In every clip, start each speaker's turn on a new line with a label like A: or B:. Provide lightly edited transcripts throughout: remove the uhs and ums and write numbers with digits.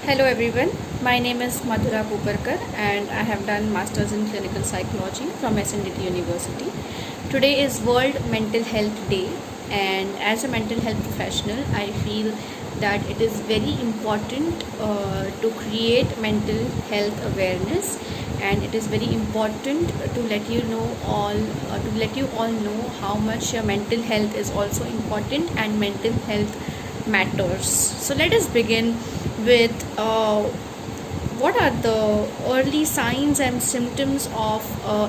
A: Hello everyone, my name is Madhura Puparkar and I have done Masters in Clinical Psychology from SNDT University. Today is World Mental Health Day, and as a mental health professional I feel that it is very important to create mental health awareness, and it is very important to let you all know how much your mental health is also important and mental health matters. So let us begin with what are the early signs and symptoms of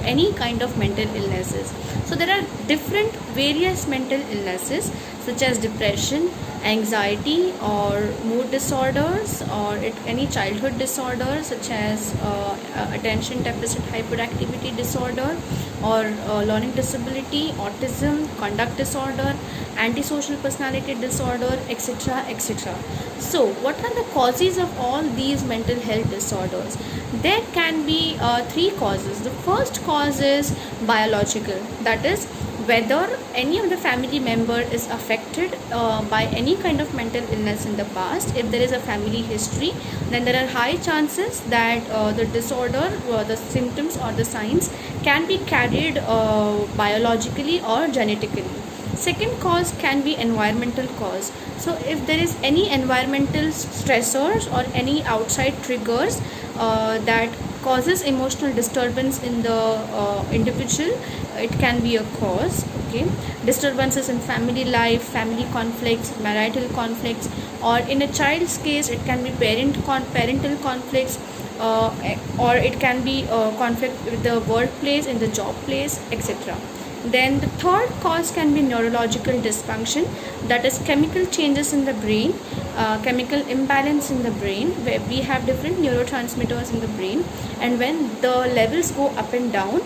A: any kind of mental illnesses. So there are different various mental illnesses such as depression, anxiety or mood disorders, or any childhood disorder such as attention deficit hyperactivity disorder, or learning disability, autism, conduct disorder, antisocial personality disorder, etc. etc. So what are the causes of all these mental health disorders? There can be three causes. The first cause is biological, that is whether any of the family member is affected by any kind of mental illness in the past. If there is a family history, then there are high chances that the disorder, the symptoms or the signs can be carried biologically or genetically. Second cause can be environmental cause. So if there is any environmental stressors or any outside triggers that causes emotional disturbance in the individual, it can be a cause. Okay, disturbances in family life, family conflicts, marital conflicts, or in a child's case it can be parental conflicts, or it can be conflict with the workplace, in the job place, etc. Then the third cause can be neurological dysfunction, that is chemical changes in the brain, chemical imbalance in the brain, where we have different neurotransmitters in the brain, and when the levels go up and down,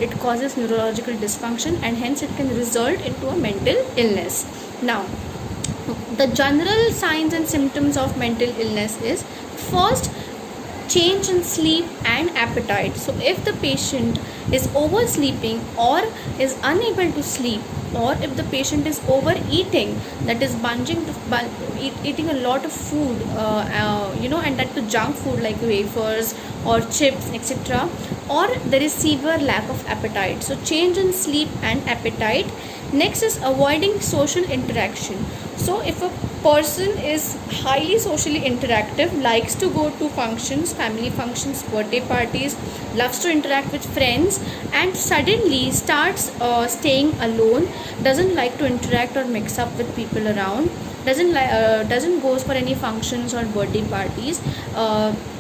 A: it causes neurological dysfunction, and hence it can result into a mental illness. Now, the general signs and symptoms of mental illness is first, change in sleep and appetite. So if the patient is oversleeping or is unable to sleep, or if the patient is overeating, that is eating a lot of food, and that to junk food like wafers or chips, etc., or there is severe lack of appetite. So change in sleep and appetite. Next is avoiding social interaction. So if a person is highly socially interactive, likes to go to functions, family functions, birthday parties, loves to interact with friends, and suddenly starts staying alone, doesn't like to interact or mix up with people around, doesn't goes for any functions or birthday parties,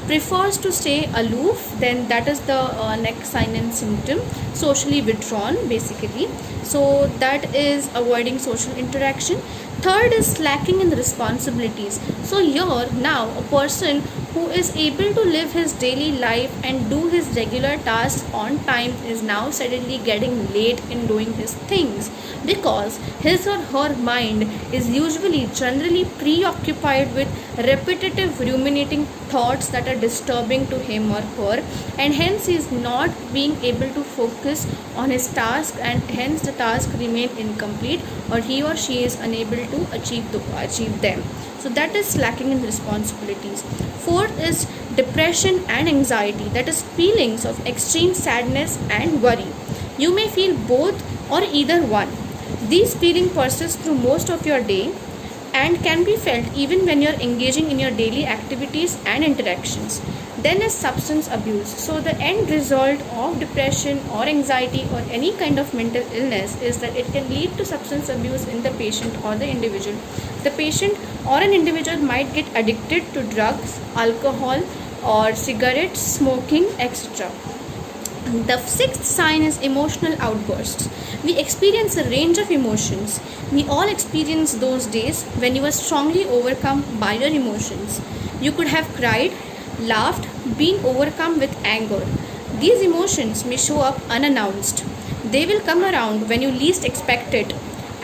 A: prefers to stay aloof, then that is the next sign and symptom, socially withdrawn basically. So that is avoiding social interaction. Third is lacking in responsibilities. So here now a person who is able to live his daily life and do his regular tasks on time is now suddenly getting late in doing his things, because his or her mind is usually generally preoccupied with repetitive ruminating thoughts that are disturbing to him or her, and hence he is not being able to focus on his task, and hence the task remain incomplete, or he or she is unable to achieve them. So that is lacking in responsibilities. Fourth is depression and anxiety, that is feelings of extreme sadness and worry. You may feel both or either one. These feelings persist through most of your day and can be felt even when you're engaging in your daily activities and interactions. Then is substance abuse. So the end result of depression or anxiety or any kind of mental illness is that it can lead to substance abuse in the patient or the individual. The patient or an individual might get addicted to drugs, alcohol, or cigarettes, smoking, etc. The sixth sign is emotional outbursts. We experience a range of emotions. We all experience those days when you are strongly overcome by your emotions. You could have cried, laughed, been overcome with anger. These emotions may show up unannounced. They will come around when you least expect it,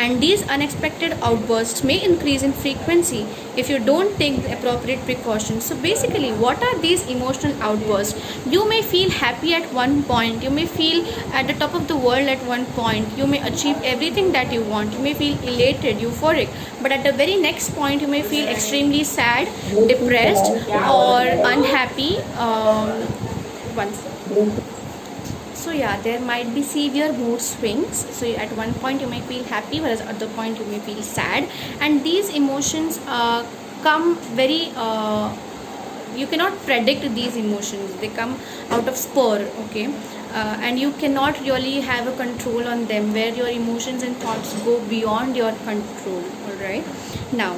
A: and these unexpected outbursts may increase in frequency if you don't take the appropriate precautions. So basically, what are these emotional outbursts? You may feel happy at one point, you may feel at the top of the world at one point, you may achieve everything that you want, you may feel elated, euphoric, but at the very next point you may feel extremely sad, depressed, or unhappy. Once So yeah, there might be severe mood swings. So at one point you may feel happy, whereas at the point you may feel sad, and these emotions come very you cannot predict these emotions. They come out of spur, okay, and you cannot really have a control on them, where your emotions and thoughts go beyond your control. All right, now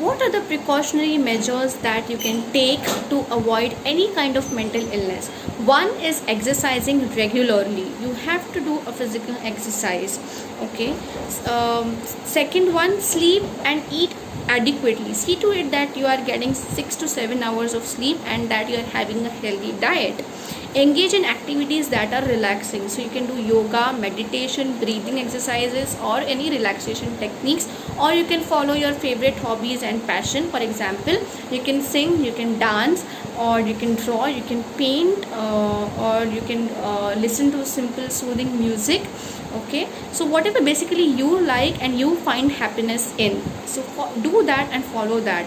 A: what are the precautionary measures that you can take to avoid any kind of mental illness? One is exercising regularly. You have to do a physical exercise, okay. Second one, sleep and eat adequately. See to it that you are getting 6 to 7 hours of sleep and that you are having a healthy diet. Engage in activities that are relaxing. So you can do yoga, meditation, breathing exercises, or any relaxation techniques, or you can follow your favorite hobbies and passion. For example, you can sing, you can dance, or you can draw, you can paint, or you can listen to simple soothing music, okay. So whatever basically you like and you find happiness in, so do that and follow that.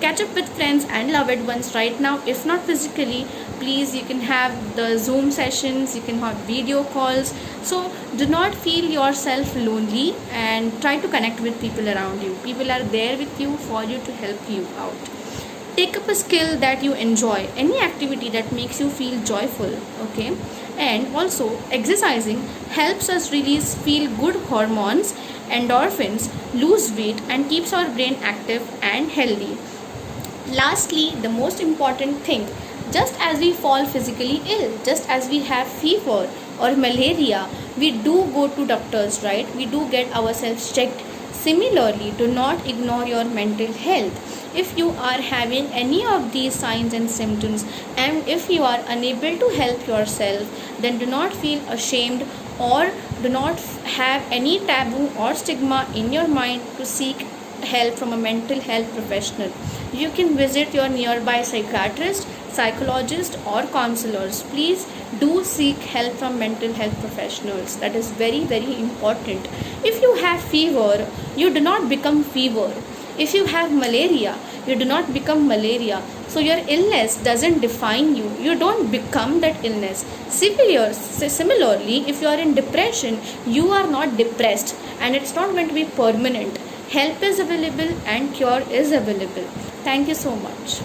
A: Catch up with friends and loved ones right now, if not physically, please, you can have the Zoom sessions, you can have video calls. So do not feel yourself lonely and try to connect with people around you. People are there with you for you to help you out. Take up a skill that you enjoy, any activity that makes you feel joyful, okay. And also exercising helps us release feel good hormones, endorphins, lose weight, and keeps our brain active and healthy. Lastly, the most important thing, just as we fall physically ill, just as we have fever or malaria, we do go to doctors, right? We do get ourselves checked. Similarly, do not ignore your mental health. If you are having any of these signs and symptoms, and if you are unable to help yourself, then do not feel ashamed, or do not have any taboo or stigma in your mind to seek help from a mental health professional. You can visit your nearby psychiatrist, psychologist, or counselors. Please do seek help from mental health professionals. That is very, very important. If you have fever, you do not become fever. If you have malaria, you do not become malaria. So your illness doesn't define you. You don't become that illness. Similarly, if you are in depression, you are not depressed, and it's not going to be permanent. Help is available and cure is available. Thank you so much.